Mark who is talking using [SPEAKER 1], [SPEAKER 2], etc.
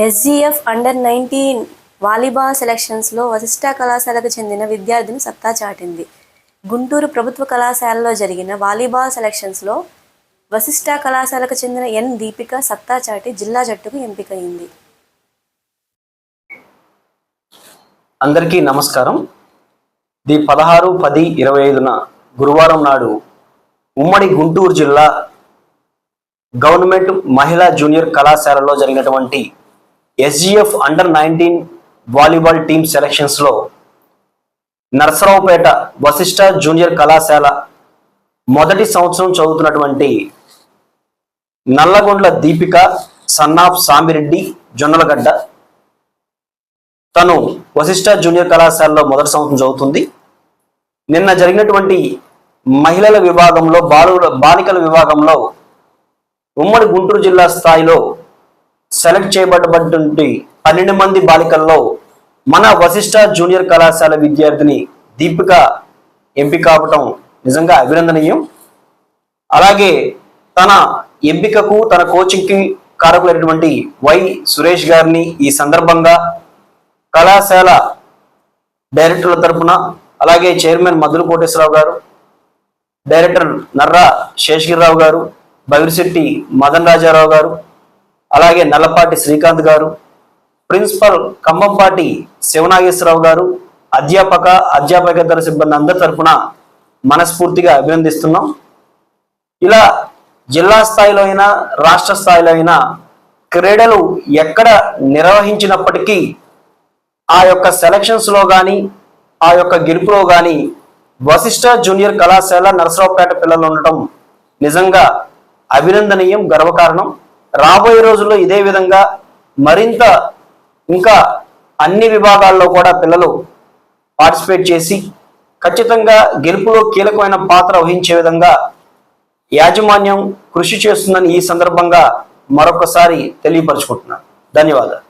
[SPEAKER 1] SGF under 19 volleyball సెలక్షన్స్లో Vashishtha కళాశాలకు చెందిన విద్యార్థిని సత్తా చాటింది. గుంటూరు ప్రభుత్వ కళాశాలలో జరిగిన వాలీబాల్ సెలక్షన్స్లో వశిష్ఠ కళాశాలకు చెందిన ఎన్ దీపిక సత్తా చాటి జిల్లా జట్టుకు ఎంపికైంది.
[SPEAKER 2] అందరికీ నమస్కారం. 16/10/25 గురువారం నాడు ఉమ్మడి గుంటూరు జిల్లా గవర్నమెంట్ మహిళా జూనియర్ కళాశాలలో జరిగినటువంటి ఎస్జీఎఫ్ అండర్ 19 వాలీబాల్ టీమ్ సెలక్షన్స్లో నరసరావుపేట వశిష్ఠ జూనియర్ కళాశాల మొదటి సంవత్సరం చదువుతున్నటువంటి నల్లగొండ్ల దీపిక సన్నాఫ్ సామిరెడ్డి జొన్నలగడ్డ, తను వశిష్ఠ జూనియర్ కళాశాలలో మొదటి సంవత్సరం చదువుతుంది. నిన్న జరిగినటువంటి మహిళల విభాగంలో బాలికల విభాగంలో ఉమ్మడి గుంటూరు జిల్లా స్థాయిలో సెలెక్ట్ చేయబడ్డటువంటి 12 మంది బాలికల్లో మన వశిష్ఠ జూనియర్ కళాశాల విద్యార్థిని దీపిక ఎంపిక అవటం నిజంగా అభినందనీయం. అలాగే తన ఎంపికకు తన కోచింగ్కి కారకులైనటువంటి వై సురేష్ గారిని ఈ సందర్భంగా కళాశాల డైరెక్టర్ల తరఫున, అలాగే చైర్మన్ మద్దుల కోటేశ్వరరావు గారు, డైరెక్టర్ నర్రా శేషగిరిరావు గారు, బగిరిశెట్టి మదన్ రాజారావు గారు, అలాగే నల్లపాటి శ్రీకాంత్ గారు, ప్రిన్సిపల్ కంబంపాటి శివనాగేశ్వరరావు గారు, అధ్యాపకేతర సిబ్బంది అందరి తరఫున మనస్ఫూర్తిగా అభినందిస్తున్నాం. ఇలా జిల్లా స్థాయిలో అయినా రాష్ట్ర స్థాయిలో అయినా క్రీడలు ఎక్కడ నిర్వహించినప్పటికీ ఆ యొక్క సెలక్షన్స్లో కానీ ఆ యొక్క గెలుపులో కానీ వశిష్ఠ జూనియర్ కళాశాల నరసరావుపేట పిల్లలు ఉండటం నిజంగా అభినందనీయం, గర్వకారణం. రాబోయే రోజుల్లో ఇదే విధంగా మరింత ఇంకా అన్ని విభాగాల్లో కూడా పిల్లలు పార్టిసిపేట్ చేసి ఖచ్చితంగా గెలుపులో కీలకమైన పాత్ర వహించే విధంగా యాజమాన్యం కృషి చేస్తుందని ఈ సందర్భంగా మరొకసారి తెలియపరుచుకుంటున్నాను. ధన్యవాదాలు.